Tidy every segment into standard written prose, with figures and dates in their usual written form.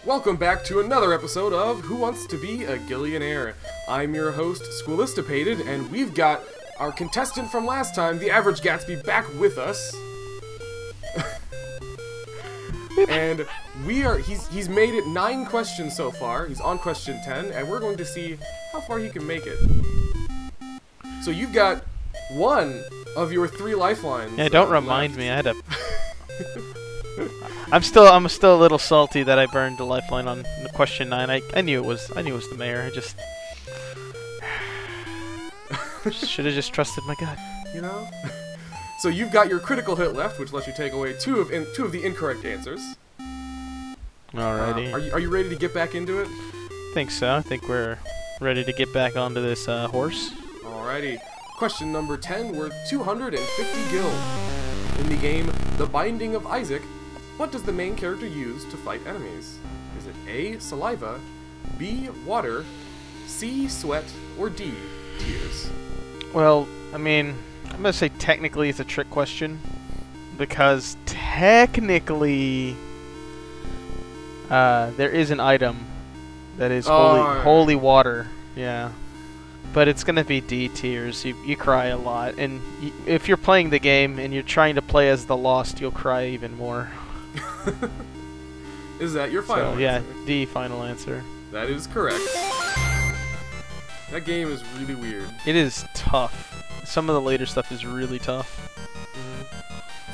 Welcome back to another episode of Who Wants to Be a Gilionaire? I'm your host, Squillistipated, and we've got our contestant from last time, TheAverageGatsby, back with us. And he's made it 9 questions so far. He's on question 10, and we're going to see how far he can make it. So you've got 1 of your 3 lifelines. Yeah, don't remind me. I had to. I'm still a little salty that I burned the lifeline on question 9. I knew it was the mayor. I just should have just trusted my gut. You know. So you've got your critical hit left, which lets you take away two of the incorrect answers. Alrighty. Are you ready to get back into it? Think so. I think we're ready to get back onto this horse. Alrighty. Question number 10, worth 250 gil. In the game The Binding of Isaac, what does the main character use to fight enemies? Is it A, saliva, B, water, C, sweat, or D, tears? Well, I mean, I'm going to say technically it's a trick question, because technically there is an item that is holy water. Yeah. But it's going to be D, tears. You cry a lot, and if you're playing the game and you're trying to play as the Lost, you'll cry even more. Is that your final answer? Yeah, D, final answer. That is correct. That game is really weird. It is tough. Some of the later stuff is really tough.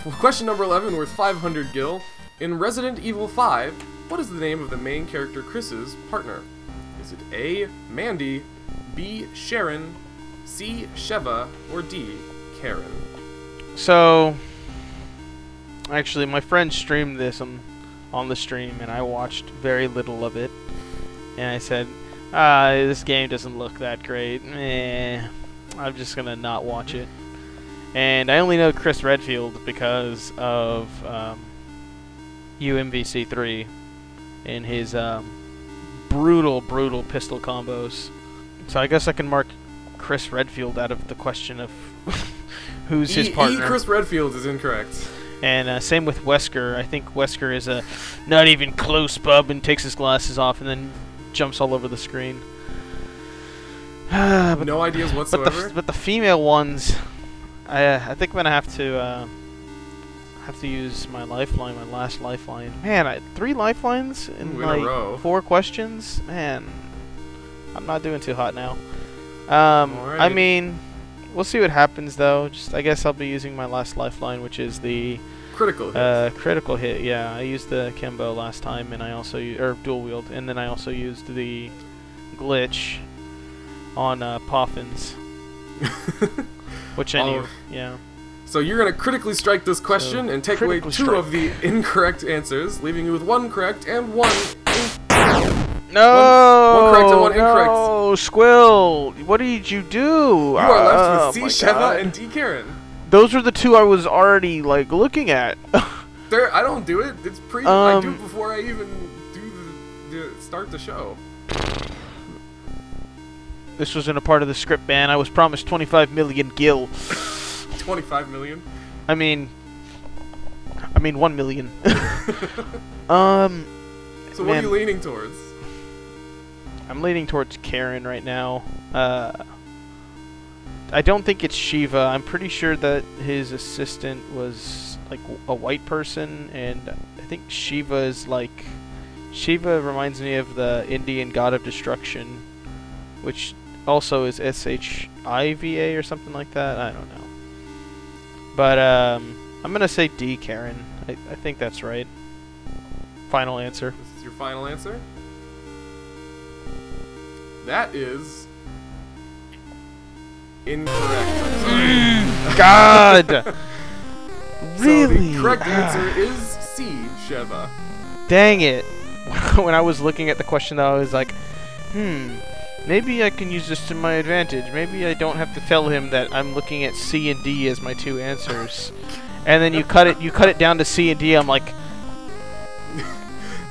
Well, question number 11, worth 500 gil. In Resident Evil 5, what is the name of the main character Chris's partner? Is it A, Mandy, B, Sharon, C, Sheva, or D, Karen? So, actually, my friend streamed this on the stream, and I watched very little of it. And I said, this game doesn't look that great. I'm just going to not watch it. And I only know Chris Redfield because of UMVC3 and his brutal pistol combos. So I guess I can mark Chris Redfield out of the question of who's his partner. Chris Redfield is incorrect. And same with Wesker. I think Wesker is a not even close bub and takes his glasses off and then jumps all over the screen. But, no ideas whatsoever. But the female ones, I think I'm gonna have to use my lifeline, my last lifeline. Man, 3 lifelines in like a row. 4 questions. Man, I'm not doing too hot now. I mean, we'll see what happens though. I guess I'll be using my last lifeline, which is the critical hit. Critical hit. Yeah, I used the Kimbo last time, and I also dual wield, and then I also used the glitch on Poffins, which I knew. Yeah. So you're gonna critically strike this question and take away 2 of the incorrect answers, leaving you with 1 correct and 1. No! One correct and 1 incorrect. No, Squill! What did you do? You are left with C, Sheva, and D, Karen. Those were the 2 I was already, like, looking at. I don't do it. It's I do it before I even start the show. This wasn't a part of the script, man. I was promised 25 million gil. 25 million? I mean 1 million. So what are you leaning towards? I'm leaning towards Karen right now. I don't think it's Shiva. I'm pretty sure that his assistant was like a white person, and I think Shiva is like... Shiva reminds me of the Indian god of destruction, which also is Shiva or something like that. I don't know. But I'm gonna say D, Karen. I think that's right. Final answer. This is your final answer? That is incorrect. God! Really? So the correct answer is C, Sheva. Dang it. When I was looking at the question, though, I was like, maybe I can use this to my advantage. Maybe I don't have to tell him that I'm looking at C and D as my 2 answers. And then you cut it down to C and D. I'm like,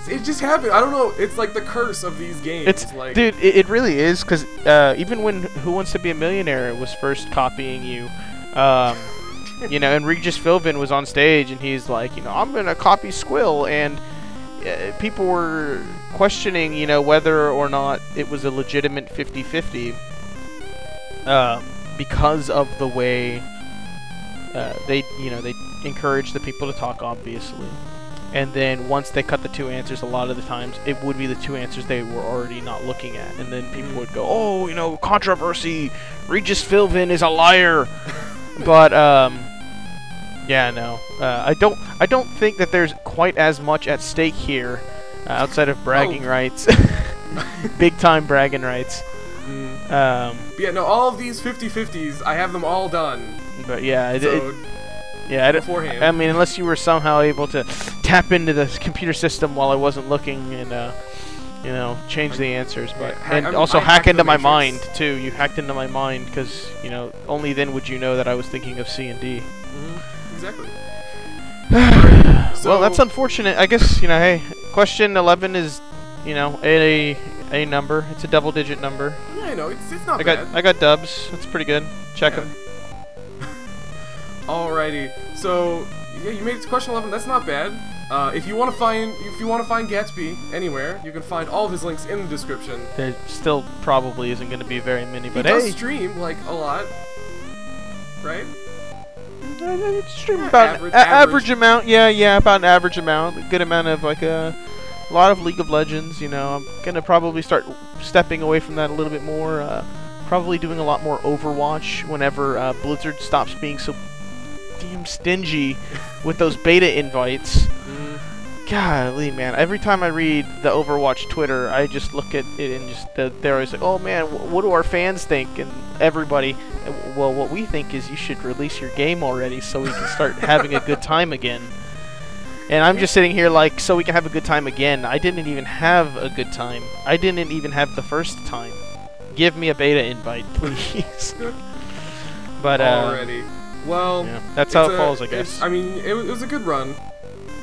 it just happened. I don't know. It's like the curse of these games. It's like, dude, it really is, because even when Who Wants to Be a Millionaire was first copying you, you know, and Regis Philbin was on stage and he's like, you know, I'm gonna copy Squill, and people were questioning, you know, whether or not it was a legitimate 50-50 because of the way they encouraged the people to talk, obviously. And then once they cut the two answers, a lot of the times it would be the two answers they were already not looking at, and then people would go, "Oh, you know, controversy. Regis Philbin is a liar." But yeah, no, I don't think that there's quite as much at stake here outside of bragging rights, big time bragging rights. Yeah, no, all of these 50-50s, I have them all done. But yeah, beforehand. I mean, unless you were somehow able to tap into the computer system while I wasn't looking and, you know, change the answers. But also hack into my mind too. You hacked into my mind because, you know, only then would you know that I was thinking of C and D. Exactly. Well, that's unfortunate. I guess, you know, hey, question 11 is, you know, a number. It's a double-digit number. Yeah, I know. It's not bad. I got dubs. That's pretty good. Check them. Alrighty, so yeah, you made it to question 11. That's not bad. If you want to find Gatsby anywhere, you can find all of his links in the description. There still probably isn't going to be very many, but he does stream like a lot, right? Stream about average amount. Yeah, about an average amount. A good amount of like a lot of League of Legends. You know, I'm gonna probably start stepping away from that a little bit more. Probably doing a lot more Overwatch whenever Blizzard stops being so damn stingy with those beta invites. Golly, man. Every time I read the Overwatch Twitter, I just look at it and just they're always like, "Oh man, what do our fans think?" And everybody, well, what we think is you should release your game already so we can start having a good time again. And I'm just sitting here like, so we can have a good time again. I didn't even have a good time. I didn't even have the first time. Give me a beta invite, please. But already. Well, yeah, that's how it falls, I guess. I mean, it was a good run.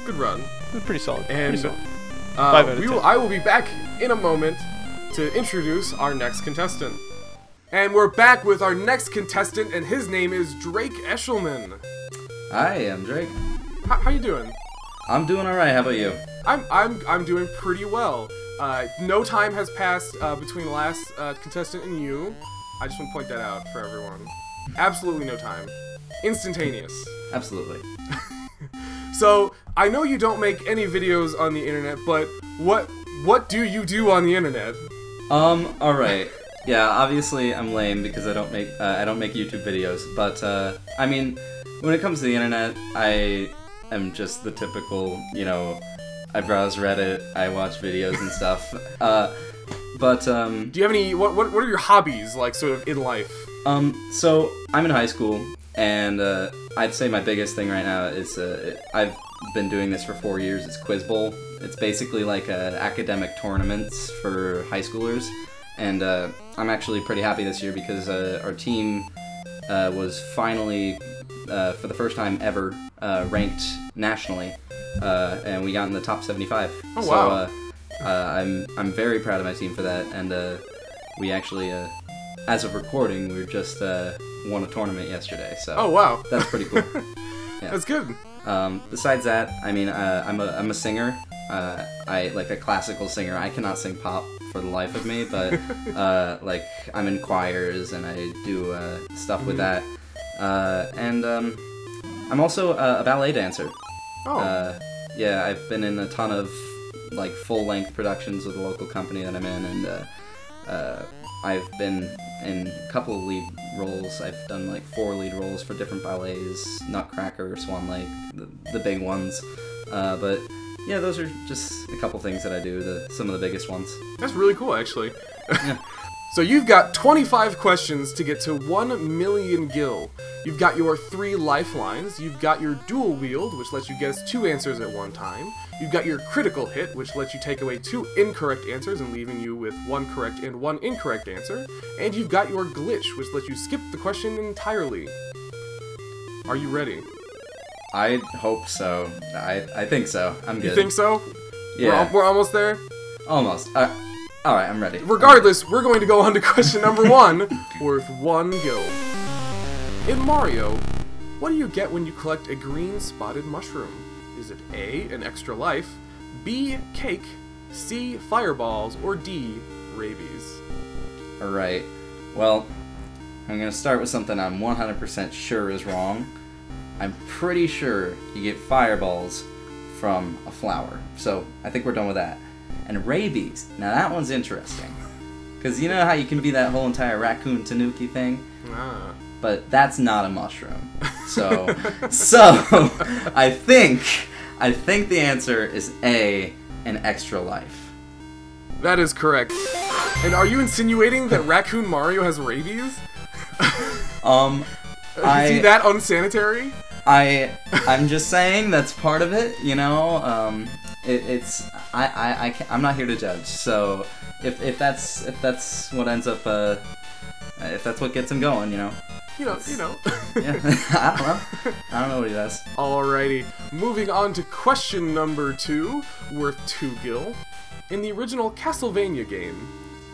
Good run. It was pretty solid. And pretty solid. I will be back in a moment to introduce our next contestant. And we're back with our next contestant, and his name is Drake Eshleman. Hi, I'm Drake. How you doing? I'm doing all right. How about you? I'm doing pretty well. No time has passed between the last contestant and you. I just want to point that out for everyone. Absolutely no time. Instantaneous. Absolutely. So, I know you don't make any videos on the internet, but what do you do on the internet? All right. Yeah, obviously I'm lame because I don't make YouTube videos, but I mean, when it comes to the internet, I am just the typical, you know, I browse Reddit, I watch videos and stuff. But do you have any what are your hobbies like sort of in life? So I'm in high school, and I'd say my biggest thing right now is I've been doing this for 4 years. It's Quiz Bowl. It's basically like academic tournaments for high schoolers, and I'm actually pretty happy this year because our team was finally, for the first time ever, ranked nationally, and we got in the top 75. Oh wow! So I'm very proud of my team for that, and we actually, as of recording, we just won a tournament yesterday. So oh wow, that's pretty cool. Yeah. That's good. Besides that, I mean, I'm a singer. I like a classical singer. I cannot sing pop for the life of me, but like I'm in choirs and I do stuff with that. And I'm also a ballet dancer. Oh. Yeah, I've been in a ton of like full-length productions with the local company that I'm in, and I've been in a couple of lead roles. I've done like 4 lead roles for different ballets, Nutcracker, Swan Lake, the big ones. But yeah, those are just a couple things that I do, some of the biggest ones. That's really cool, actually. Yeah. So you've got 25 questions to get to 1 million gil. You've got your 3 lifelines. You've got your dual wield, which lets you guess 2 answers at one time. You've got your critical hit, which lets you take away 2 incorrect answers and leaving you with 1 correct and 1 incorrect answer. And you've got your glitch, which lets you skip the question entirely. Are you ready? I hope so. I think so. I'm good. You think so? Yeah. We're almost there? Almost. Alright, I'm ready. Regardless, we're going to go on to question number 1, worth 1 gil. In Mario, what do you get when you collect a green spotted mushroom? Is it A, an extra life, B. Cake, C. Fireballs, or D. Rabies? Alright, well, I'm going to start with something I'm 100% sure is wrong. I'm pretty sure you get fireballs from a flower, so I think we're done with that. And rabies, now that one's interesting. Because you know how you can be that whole entire raccoon tanuki thing? Ah. But that's not a mushroom. So I think the answer is A, an extra life. That is correct. And are you insinuating that Raccoon Mario has rabies? Is he that unsanitary? I'm just saying that's part of it, you know. I'm not here to judge. So if that's what ends up, if that's what gets him going, you know. You know. Yeah, I don't know what he does. Alrighty, moving on to question number 2, worth 2 gil. In the original Castlevania game,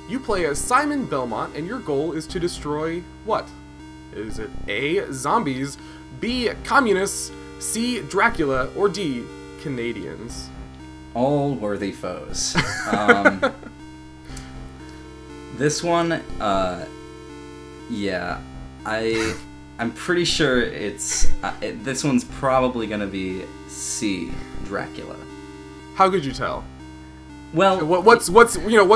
you play as Simon Belmont and your goal is to destroy what? Is it A, zombies, B, communists, C, Dracula, or D, Canadians? All worthy foes. This one, yeah, I'm pretty sure it's this one's probably gonna be C, Dracula. How could you tell? Well, what's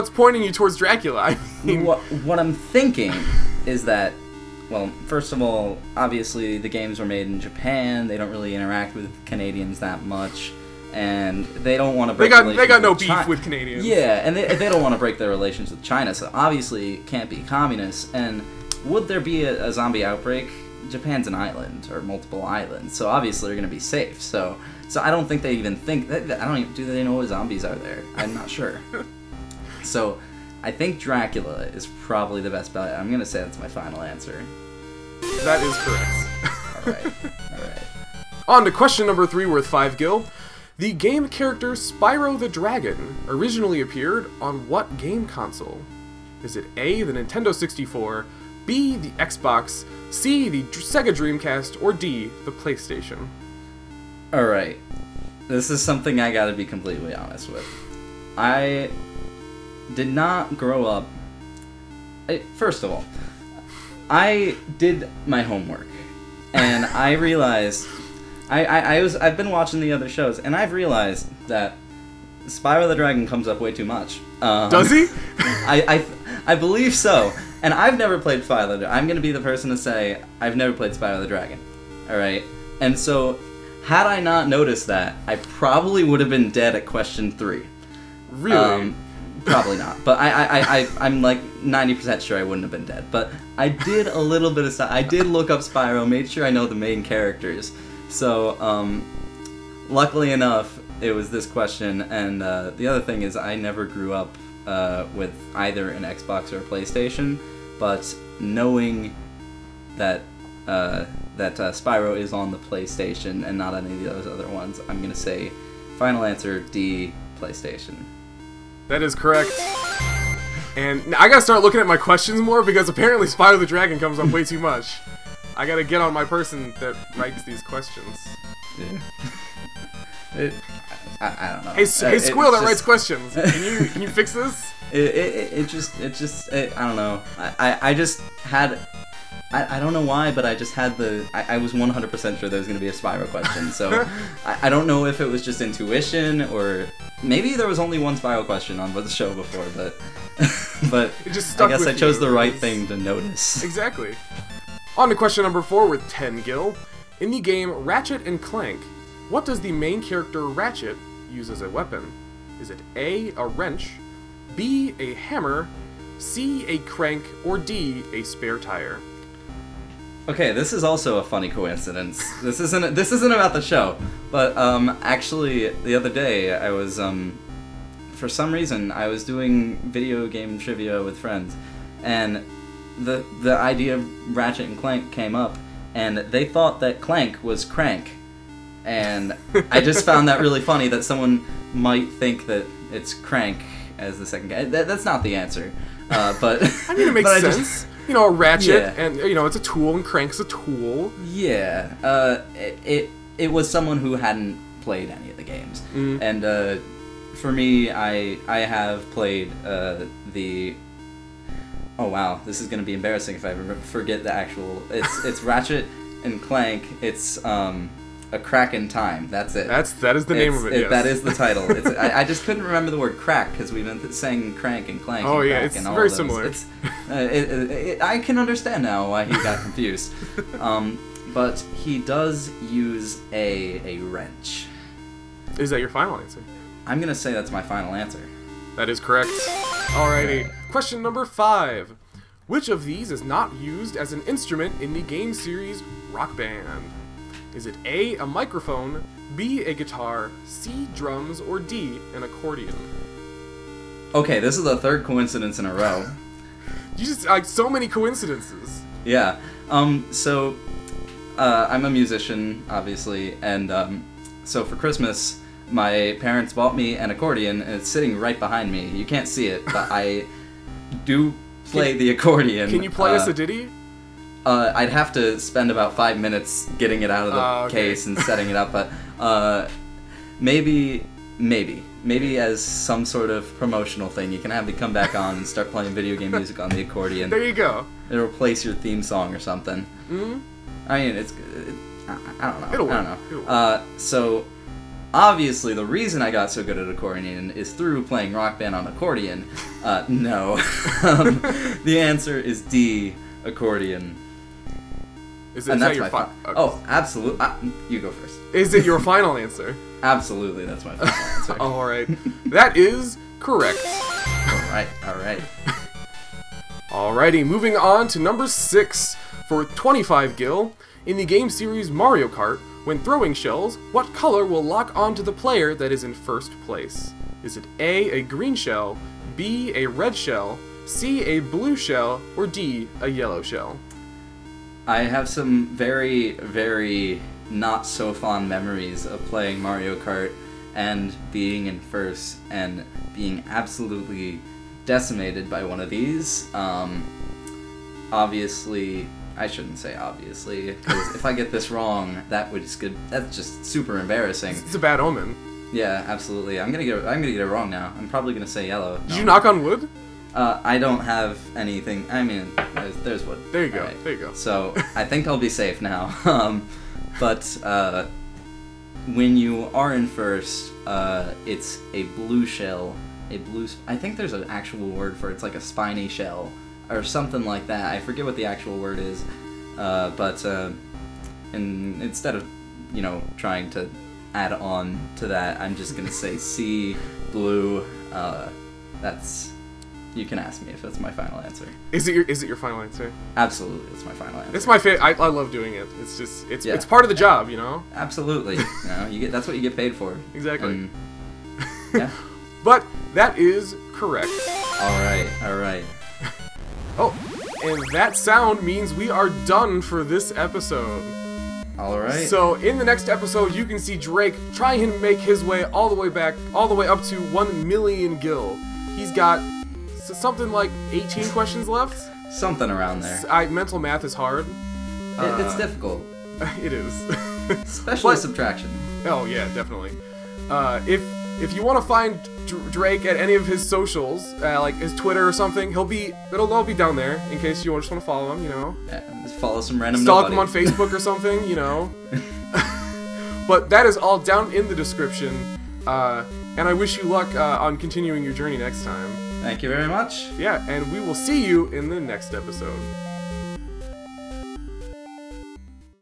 pointing you towards Dracula? I mean, what I'm thinking is that, well, first of all, obviously the games were made in Japan. They don't really interact with Canadians that much, and they don't want to break. They got no beef with Canadians. Yeah, and they don't want to break their relations with China. So obviously, it can't be communists. And would there be a zombie outbreak? Japan's an island or multiple islands, so obviously they're gonna be safe. So I don't think they even think. Do they know what zombies are there? I'm not sure. So I think Dracula is probably the best bet. I'm gonna say that's my final answer. That is correct. All right. On to question number 3, worth 5 gil. The game character Spyro the Dragon originally appeared on what game console? Is it A, the Nintendo 64, B, the Xbox, C, the Sega Dreamcast, or D, the PlayStation? Alright. This is something I gotta be completely honest with. I did not grow up... First of all, I did my homework, and I realized... I've been watching the other shows, and I've realized that Spyro the Dragon comes up way too much. Does he? I believe so. And I've never played Spyro the Dragon. I'm going to be the person to say I've never played Spyro the Dragon. Alright? And so, had I not noticed that, I probably would have been dead at question 3. Really? Probably not. But I'm like 90% sure I wouldn't have been dead. But I did a little bit of stuff. I did look up Spyro, made sure I know the main characters. So, luckily enough, it was this question. And the other thing is I never grew up with either an Xbox or a PlayStation, but knowing that Spyro is on the PlayStation and not any of those other ones, I'm gonna say final answer D, PlayStation. That is correct. And I gotta start looking at my questions more because apparently Spyro the Dragon comes up way too much. I gotta get on my person that writes these questions. Yeah. I don't know. Hey, Squill that writes questions. Can you fix this? I don't know. I just had. I don't know why, but I just had I was 100% sure there was going to be a Spyro question. So I don't know if it was just intuition or maybe there was only one Spyro question on the show before, but it just stuck I guess with I chose you. the right thing to notice. Exactly. On to question number 4 with 10 gil. In the game Ratchet and Clank, what does the main character Ratchet use as a weapon? Is it A, a wrench, B, a hammer, C, a crank, or D, a spare tire? Okay, this is also a funny coincidence. This isn't about the show, but actually the other day I was for some reason I was doing video game trivia with friends, and the idea of Ratchet and Clank came up, and they thought that Clank was crank. And I just found that really funny that someone might think that it's crank as the second guy. That's not the answer, but I mean, it makes sense. You know, a ratchet, Yeah. and you know, it's a tool, and crank's a tool. Yeah, it was someone who hadn't played any of the games, and for me, I have played the. Oh wow, this is gonna be embarrassing if I forget the actual. It's Ratchet and Clank. It's A Crack in Time. That's it. That is the name of it. Yes. That is the title. I just couldn't remember the word crack because we've been saying crank and clank. Oh and yeah, crack it's and all very of those. similar. I can understand now why he got confused. But he does use a wrench. Is that your final answer? I'm gonna say that's my final answer. That is correct. Alrighty. Question number 5. Which of these is not used as an instrument in the game series Rock Band? Is it A, a microphone, B, a guitar, C, drums, or D, an accordion? Okay, this is the third coincidence in a row. You just, like, so many coincidences. Yeah. So, I'm a musician, obviously, and, so for Christmas, my parents bought me an accordion, and it's sitting right behind me. You can't see it, but I do play the accordion. Can you play us a ditty? I'd have to spend about 5 minutes getting it out of the case and setting it up, but maybe as some sort of promotional thing, you can have me come back on and start playing video game music on the accordion. There you go. It'll replace your theme song or something. Mm-hmm. I mean, I don't know. It'll work. I don't know. So, obviously, the reason I got so good at accordion is through playing Rock Band on accordion. No. The answer is D, accordion. Is that your final? Oh, absolutely. You go first. Is it your final answer? Absolutely, that's my final answer. All right. That is correct. All right. Alrighty, moving on to number 6 for 25 gil. In the game series Mario Kart, when throwing shells, what color will lock onto the player that is in first place? Is it A, a green shell, B, a red shell, C, a blue shell, or D, a yellow shell? I have some very, very not so fond memories of playing Mario Kart and being in first and being absolutely decimated by one of these. Obviously, I shouldn't say obviously, because if I get this wrong, that's just super embarrassing. It's a bad omen. Yeah, absolutely. I'm gonna get it wrong now. I'm probably gonna say yellow. Did you knock on wood? I don't have anything. I mean, there's wood. There you go. Right. There you go. So I think I'll be safe now. But when you are in first, it's a blue shell. I think there's an actual word for it. It's like a spiny shell or something like that. I forget what the actual word is. But instead of trying to add on to that, I'm just gonna say C, blue. You can ask me if that's my final answer. Is it your final answer? Absolutely, it's my final answer. It's my favorite. I love doing it. It's just it's part of the job, Absolutely. That's what you get paid for. Exactly. Yeah. But that is correct. All right. Oh, and that sound means we are done for this episode. All right. So in the next episode, you can see Drake try and make his way all the way up to 1 million gil. He's got something like 18 questions left. Something around there. Mental math is hard. It's difficult. It is. Especially subtraction. Oh yeah, definitely. If you want to find Drake at any of his socials, like his Twitter or something, it'll all be down there in case you just want to follow him, Yeah, just follow some random Stalk nobody. him on Facebook or something, But that is all down in the description. And I wish you luck on continuing your journey next time. Thank you very much. Yeah, and we will see you in the next episode.